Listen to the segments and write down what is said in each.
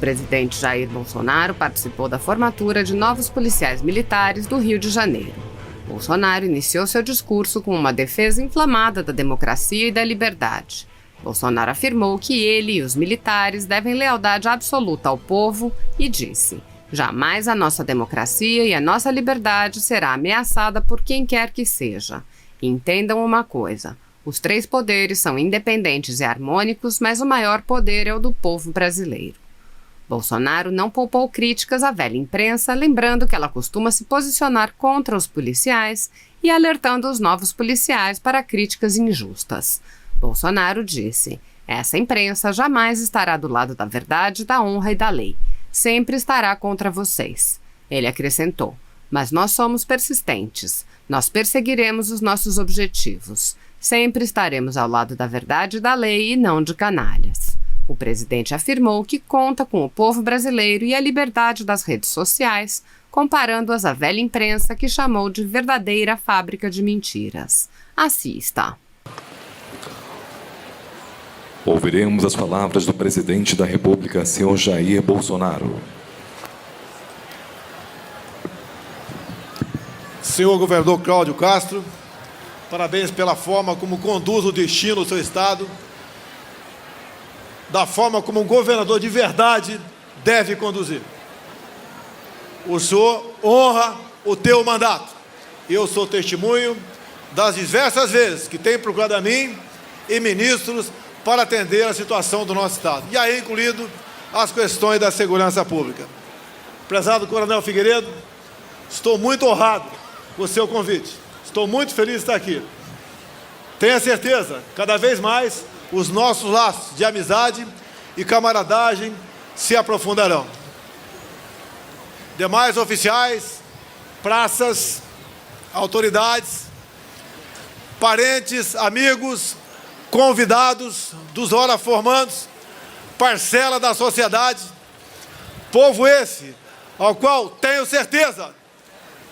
presidente Jair Bolsonaro participou da formatura de novos policiais militares do Rio de Janeiro. Bolsonaro iniciou seu discurso com uma defesa inflamada da democracia e da liberdade. Bolsonaro afirmou que ele e os militares devem lealdade absoluta ao povo e disse: jamais a nossa democracia e a nossa liberdade será ameaçada por quem quer que seja. Entendam uma coisa: os três poderes são independentes e harmônicos, mas o maior poder é o do povo brasileiro. Bolsonaro não poupou críticas à velha imprensa, lembrando que ela costuma se posicionar contra os policiais e alertando os novos policiais para críticas injustas. Bolsonaro disse: essa imprensa jamais estará do lado da verdade, da honra e da lei. Sempre estará contra vocês. Ele acrescentou: mas nós somos persistentes. Nós perseguiremos os nossos objetivos. Sempre estaremos ao lado da verdade e da lei e não de canalhas. O presidente afirmou que conta com o povo brasileiro e a liberdade das redes sociais, comparando-as à velha imprensa que chamou de verdadeira fábrica de mentiras. Assista. Ouviremos as palavras do presidente da República, senhor Jair Bolsonaro. Senhor governador Cláudio Castro, parabéns pela forma como conduz o destino do seu estado, da forma como um governador de verdade deve conduzir. O senhor honra o teu mandato. Eu sou testemunho das diversas vezes que tem procurado a mim e ministros para atender a situação do nosso estado, e aí incluído as questões da segurança pública. Prezado Coronel Figueiredo, estou muito honrado com o seu convite. Estou muito feliz de estar aqui. Tenha certeza, cada vez mais os nossos laços de amizade e camaradagem se aprofundarão. Demais oficiais, praças, autoridades, parentes, amigos, convidados dos ora formandos, parcela da sociedade, povo esse ao qual tenho certeza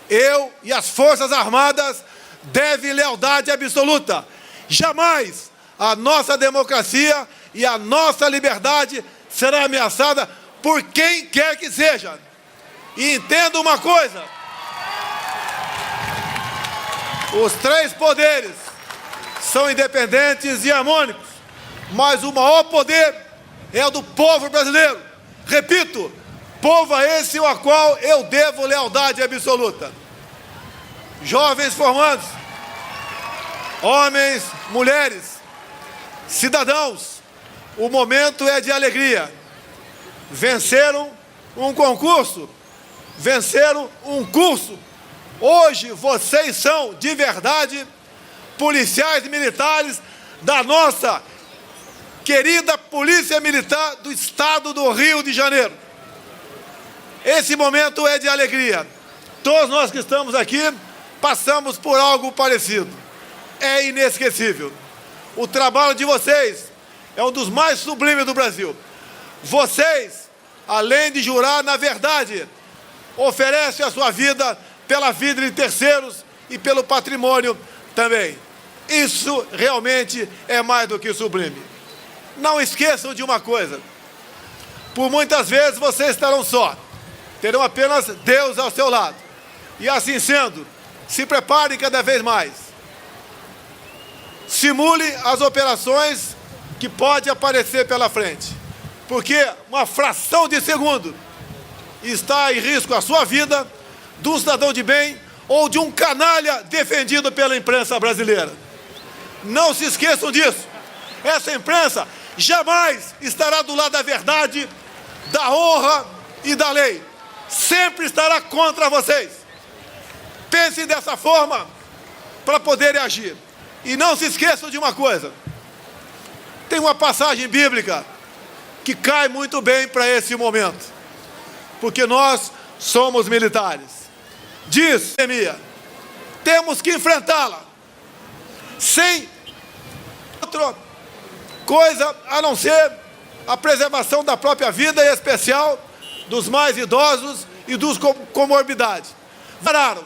eu e as Forças Armadas devem lealdade absoluta. Jamais a nossa democracia e a nossa liberdade será ameaçada por quem quer que seja. E entenda uma coisa: os três poderes são independentes e harmônicos, mas o maior poder é o do povo brasileiro. Repito, povo a esse ao qual eu devo lealdade absoluta. Jovens formandos, homens, mulheres, cidadãos, o momento é de alegria. Venceram um concurso, venceram um curso. Hoje vocês são, de verdade, policiais militares da nossa querida Polícia Militar do Estado do Rio de Janeiro. Esse momento é de alegria. Todos nós que estamos aqui passamos por algo parecido. É inesquecível. O trabalho de vocês é um dos mais sublimes do Brasil. Vocês, além de jurar na verdade, oferecem a sua vida pela vida de terceiros e pelo patrimônio também. Isso realmente é mais do que sublime. Não esqueçam de uma coisa: por muitas vezes vocês estarão só, terão apenas Deus ao seu lado. E assim sendo, se preparem cada vez mais. Simule as operações que podem aparecer pela frente, porque uma fração de segundo está em risco a sua vida, de um cidadão de bem ou de um canalha defendido pela imprensa brasileira. Não se esqueçam disso. Essa imprensa jamais estará do lado da verdade, da honra e da lei. Sempre estará contra vocês. Pensem dessa forma para poderem agir. E não se esqueçam de uma coisa: tem uma passagem bíblica que cai muito bem para esse momento, porque nós somos militares. Diz Neemias: temos que enfrentá-la sem outra coisa a não ser a preservação da própria vida, em especial dos mais idosos e dos com comorbidades. Pararam.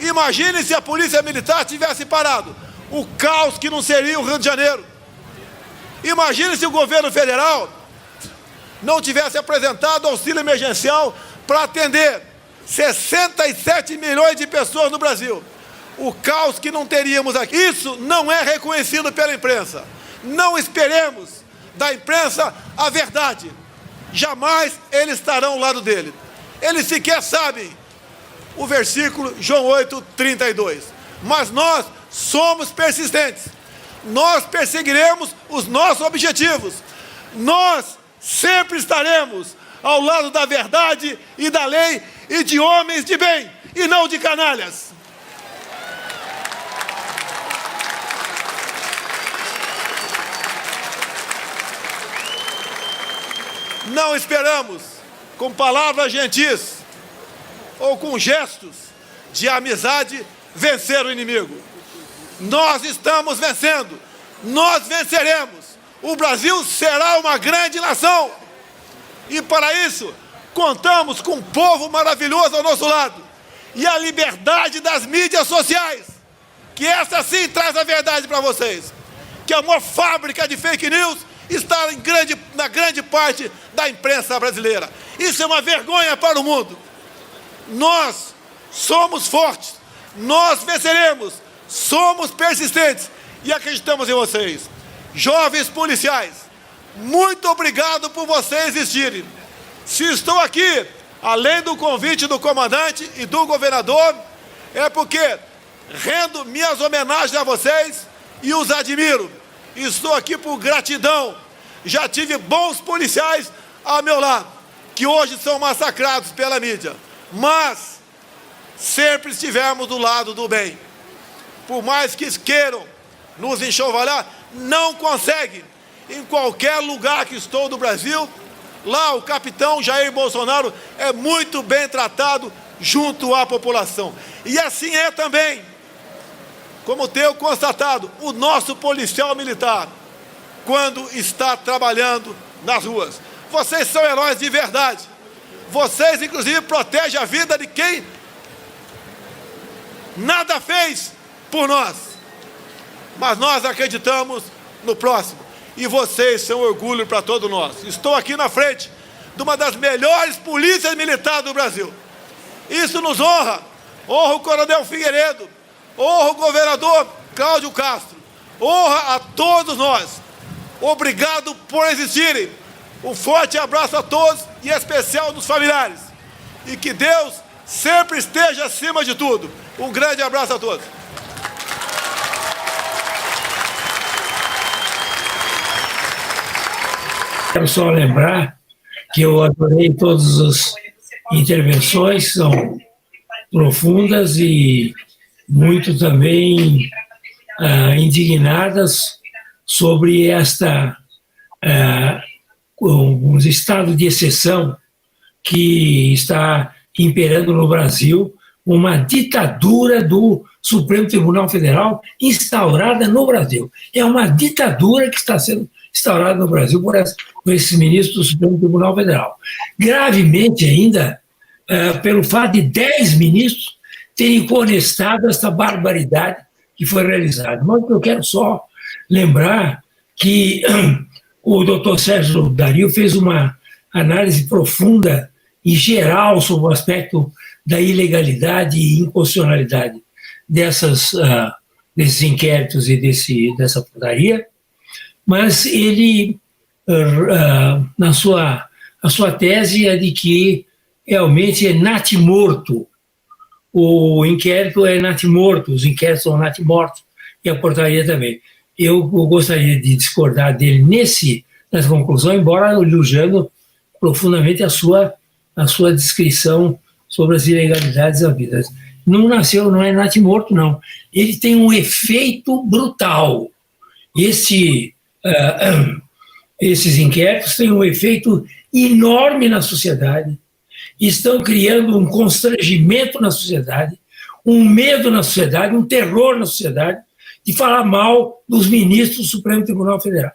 Imagine se a Polícia Militar tivesse parado. O caos que não seria o Rio de Janeiro. Imagine se o governo federal não tivesse apresentado auxílio emergencial para atender 67 milhões de pessoas no Brasil. O caos que não teríamos aqui. Isso não é reconhecido pela imprensa. Não esperemos da imprensa a verdade. Jamais eles estarão ao lado dele. Eles sequer sabem o versículo João 8:32. Mas nós somos persistentes. Nós perseguiremos os nossos objetivos. Nós sempre estaremos ao lado da verdade e da lei e de homens de bem, e não de canalhas. Não esperamos, com palavras gentis ou com gestos de amizade, vencer o inimigo. Nós estamos vencendo, nós venceremos. O Brasil será uma grande nação. E para isso, contamos com um povo maravilhoso ao nosso lado. E a liberdade das mídias sociais, que essa sim traz a verdade para vocês. Que a maior fábrica de fake news está na grande parte da imprensa brasileira. Isso é uma vergonha para o mundo. Nós somos fortes, nós venceremos, somos persistentes e acreditamos em vocês. Jovens policiais, muito obrigado por vocês existirem. Se estou aqui, além do convite do comandante e do governador, é porque rendo minhas homenagens a vocês e os admiro. Estou aqui por gratidão. Já tive bons policiais ao meu lado, que hoje são massacrados pela mídia. Mas sempre estivemos do lado do bem. Por mais que queiram nos enxovalhar, não conseguem. Em qualquer lugar que estou do Brasil, lá o capitão Jair Bolsonaro é muito bem tratado junto à população. E assim é também, como tenho constatado, o nosso policial militar, quando está trabalhando nas ruas. Vocês são heróis de verdade. Vocês, inclusive, protegem a vida de quem nada fez por nós. Mas nós acreditamos no próximo. E vocês são orgulho para todos nós. Estou aqui na frente de uma das melhores polícias militares do Brasil. Isso nos honra. Honra o coronel Figueiredo. Honra o governador Cláudio Castro. Honra a todos nós. Obrigado por existirem. Um forte abraço a todos e em especial dos familiares. E que Deus sempre esteja acima de tudo. Um grande abraço a todos. Quero só lembrar que eu adorei todas as intervenções, são profundas e muito também indignadas sobre um estado de exceção que está imperando no Brasil, uma ditadura do Supremo Tribunal Federal instaurada no Brasil. É uma ditadura que está sendo instaurada no Brasil por esses ministros do Supremo Tribunal Federal. Gravemente ainda, pelo fato de 10 ministros terem conestado essa barbaridade que foi realizada. Mas eu quero só lembrar que o doutor Sérgio Dario fez uma análise profunda e geral sobre o aspecto da ilegalidade e inconstitucionalidade desses inquéritos e dessa putaria, mas ele, a sua tese é de que realmente é natimorto. O inquérito é natimorto, os inquéritos são natimortos, e a portaria também. Eu gostaria de discordar dele nessa conclusão, embora elogiando profundamente a sua descrição sobre as ilegalidades havidas. Não é natimorto, não. Ele tem um efeito brutal. Esses inquéritos têm um efeito enorme na sociedade, estão criando um constrangimento na sociedade, um medo na sociedade, um terror na sociedade, de falar mal dos ministros do Supremo Tribunal Federal.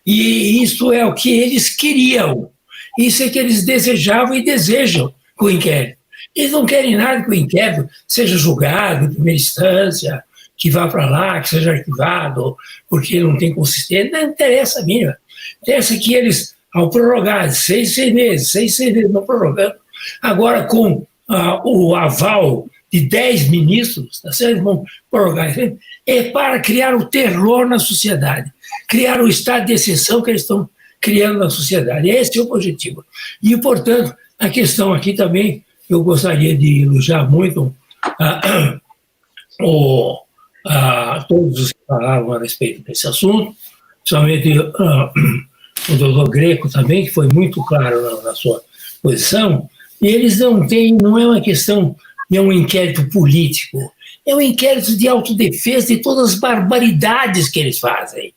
E isso é o que eles queriam, isso é que eles desejavam e desejam com o inquérito. Eles não querem nada que o inquérito seja julgado em primeira instância, que vá para lá, que seja arquivado, porque não tem consistência. Não interessa a mínima. Interessa que eles ao prorrogar 6 meses, não prorrogando. Agora, com o aval de 10 ministros, tá certo? Vão prorrogar, é para criar o terror na sociedade, criar o estado de exceção que eles estão criando na sociedade. Esse é o objetivo. E, portanto, a questão aqui também, eu gostaria de elogiar muito todos os que falaram a respeito desse assunto, principalmente o doutor Greco também, que foi muito claro na sua posição, e eles não é uma questão de um inquérito político, é um inquérito de autodefesa de todas as barbaridades que eles fazem,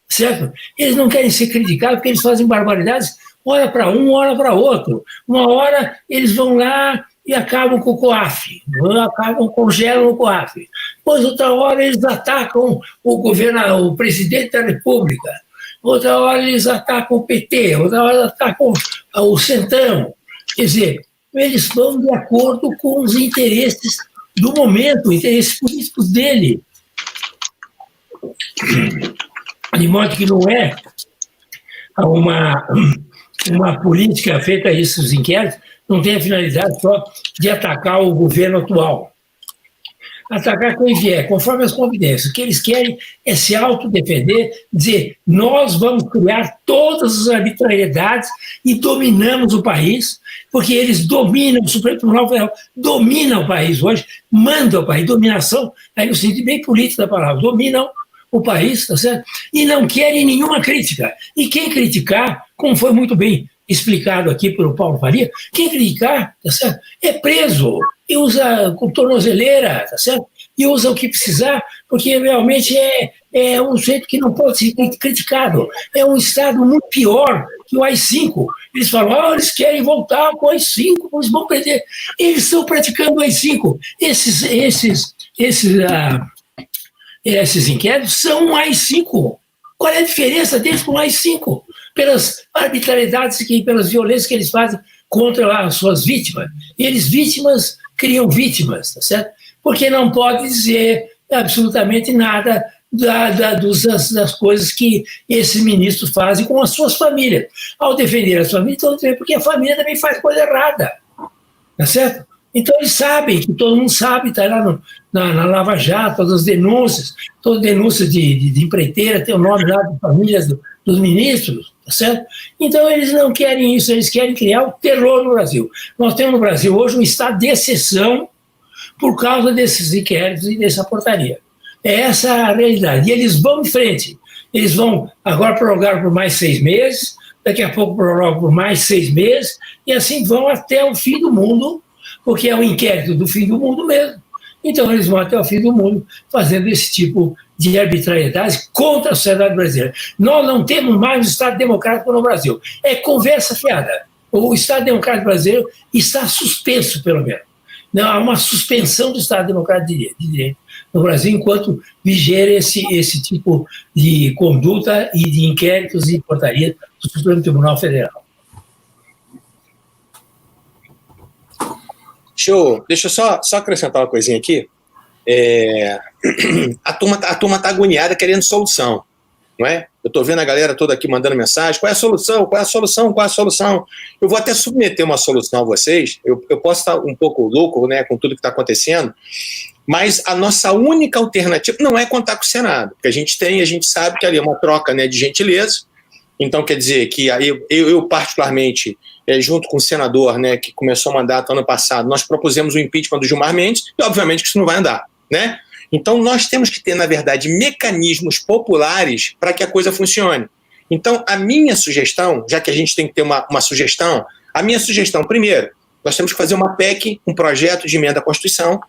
certo? Eles não querem ser criticados porque eles fazem barbaridades, hora para um, hora para outro. Uma hora eles vão lá e acabam com o COAF, congelam o COAF. Depois, outra hora, eles atacam o presidente da República. Outra hora, eles atacam o PT. Outra hora, eles atacam o Centrão. Quer dizer, eles vão de acordo com os interesses do momento, interesses políticos dele. De modo que não é uma política feita a esses inquéritos, não tem a finalidade só de atacar o governo atual. Atacar quem vier, conforme as convidências. O que eles querem é se autodefender, dizer, nós vamos criar todas as arbitrariedades e dominamos o país, porque eles dominam, o Supremo Tribunal Federal domina o país hoje, manda o país, dominação, aí no sentido bem político da palavra, dominam o país, tá certo? E não querem nenhuma crítica. E quem criticar, como foi muito bem explicado aqui pelo Paulo Faria, quem criticar, tá certo? É preso e usa com tornozeleira, tá certo? E usa o que precisar, porque realmente é um jeito que não pode ser criticado. É um Estado muito pior que o AI-5. Eles falam, eles querem voltar com o AI-5, eles vão perder. Eles estão praticando o AI-5. Esses inquéritos são um AI-5. Qual é a diferença deles com o AI-5? Pelas arbitrariedades e pelas violências que eles fazem contra as suas vítimas. E eles, vítimas, criam vítimas, tá certo? Porque não pode dizer absolutamente nada das coisas que esses ministros fazem com as suas famílias. Ao defender as famílias, estão dizendo porque a família também faz coisa errada, tá certo? Então eles sabem, que todo mundo sabe, está lá na Lava Jato, todas as denúncias de empreiteira, tem o nome lá de famílias dos ministros, tá certo? Então eles não querem isso, eles querem criar o terror no Brasil. Nós temos no Brasil hoje um estado de exceção por causa desses inquéritos e dessa portaria. É essa a realidade. E eles vão em frente. Eles vão agora prorrogar por mais 6 meses, daqui a pouco prorrogam por mais 6 meses, e assim vão até o fim do mundo, porque é um inquérito do fim do mundo mesmo. Então, eles vão até o fim do mundo fazendo esse tipo de arbitrariedade contra a sociedade brasileira. Nós não temos mais um Estado democrático no Brasil. É conversa fiada. O Estado democrático brasileiro está suspenso, pelo menos. Não, há uma suspensão do Estado democrático de direito no Brasil, enquanto viger esse tipo de conduta e de inquéritos e portarias do Supremo Tribunal Federal. Deixa eu só acrescentar uma coisinha aqui. A turma tá agoniada querendo solução, não é? Eu estou vendo a galera toda aqui mandando mensagem, qual é a solução, qual é a solução, qual é a solução? Eu vou até submeter uma solução a vocês, eu posso estar um pouco louco, né, com tudo que está acontecendo, mas a nossa única alternativa não é contar com o Senado, porque a gente sabe que ali é uma troca, né, de gentileza. Então, quer dizer que aí eu particularmente, junto com o senador, né, que começou o mandato ano passado, nós propusemos o impeachment do Gilmar Mendes, e obviamente que isso não vai andar, né? Então, nós temos que ter, na verdade, mecanismos populares para que a coisa funcione. Então, a minha sugestão, já que a gente tem que ter uma sugestão, a minha sugestão, primeiro, nós temos que fazer uma PEC, um projeto de emenda à Constituição,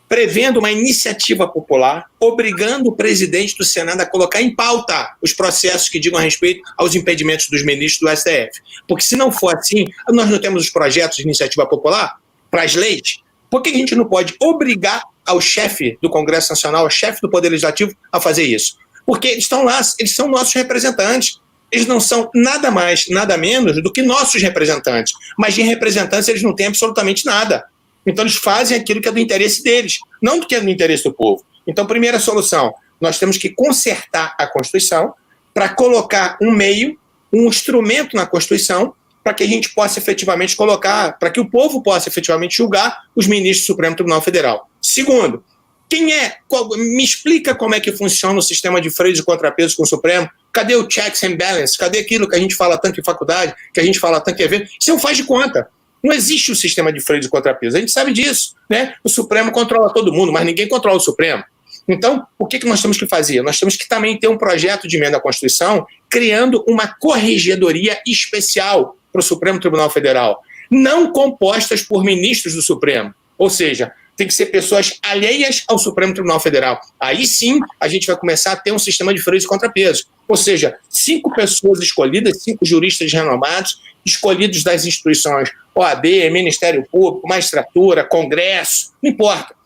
prevendo uma iniciativa popular, obrigando o presidente do Senado a colocar em pauta os processos que digam a respeito aos impedimentos dos ministros do STF. Porque se não for assim, nós não temos os projetos de iniciativa popular para as leis, por que a gente não pode obrigar ao chefe do Congresso Nacional, ao chefe do Poder Legislativo, a fazer isso? Porque eles estão lá, eles são nossos representantes. Eles não são nada mais, nada menos do que nossos representantes. Mas de representantes eles não têm absolutamente nada. Então eles fazem aquilo que é do interesse deles, não do que é do interesse do povo. Então, primeira solução, nós temos que consertar a Constituição para colocar um meio um instrumento na Constituição para que a gente possa efetivamente colocar, para que o povo possa efetivamente julgar os ministros do Supremo Tribunal Federal. Segundo, me explica como é que funciona o sistema de freios e contrapesos com o Supremo. Cadê o checks and balances? Cadê aquilo que a gente fala tanto em faculdade, que a gente fala tanto em evento? Isso não faz de conta. Não existe o sistema de freios e contrapesos. A gente sabe disso, né? O Supremo controla todo mundo, mas ninguém controla o Supremo. Então, o que nós temos que fazer? Nós temos que também ter um projeto de emenda à Constituição criando uma corregedoria especial para o Supremo Tribunal Federal, não compostas por ministros do Supremo. Ou seja, tem que ser pessoas alheias ao Supremo Tribunal Federal. Aí sim, a gente vai começar a ter um sistema de freios e contrapesos. Ou seja, 5 pessoas escolhidas, 5 juristas renomados, escolhidos das instituições OAB, Ministério Público, Magistratura, Congresso, não importa.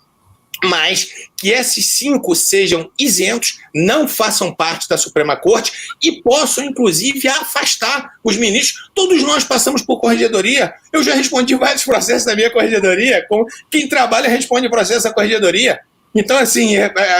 Mas que esses 5 sejam isentos, não façam parte da Suprema Corte e possam, inclusive, afastar os ministros. Todos nós passamos por corregedoria. Eu já respondi vários processos da minha corregedoria. Quem trabalha responde processo da corregedoria. Então, assim,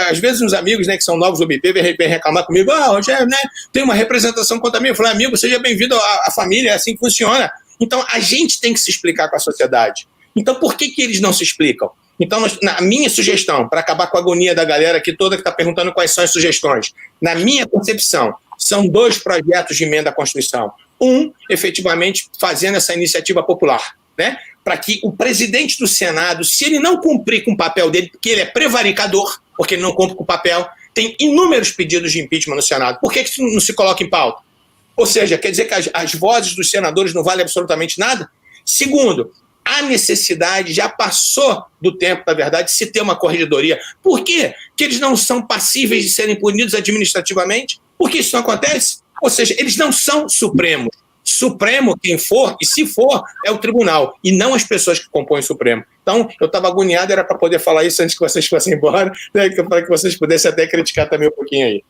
às vezes os amigos, né, que são novos do MP vêm reclamar comigo, Rogério, né, tem uma representação contra mim. Eu falei, amigo, seja bem-vindo à família, é assim que funciona. Então, a gente tem que se explicar com a sociedade. Então, por que eles não se explicam? Então, na minha sugestão, para acabar com a agonia da galera aqui toda que está perguntando quais são as sugestões, na minha concepção, são 2 projetos de emenda à Constituição. Um, efetivamente, fazendo essa iniciativa popular, né? Para que o presidente do Senado, se ele não cumprir com o papel dele, porque ele é prevaricador, porque ele não cumpre com o papel, tem inúmeros pedidos de impeachment no Senado. Por que isso não se coloca em pauta? Ou seja, quer dizer que as vozes dos senadores não valem absolutamente nada? Segundo, a necessidade já passou do tempo, na verdade, de se ter uma corregedoria. Por quê? Que eles não são passíveis de serem punidos administrativamente? Por que isso não acontece? Ou seja, eles não são supremos. Supremo, quem for, e se for, é o tribunal, e não as pessoas que compõem o Supremo. Então, eu estava agoniado, era para poder falar isso antes que vocês fossem embora, né, para que vocês pudessem até criticar também um pouquinho aí.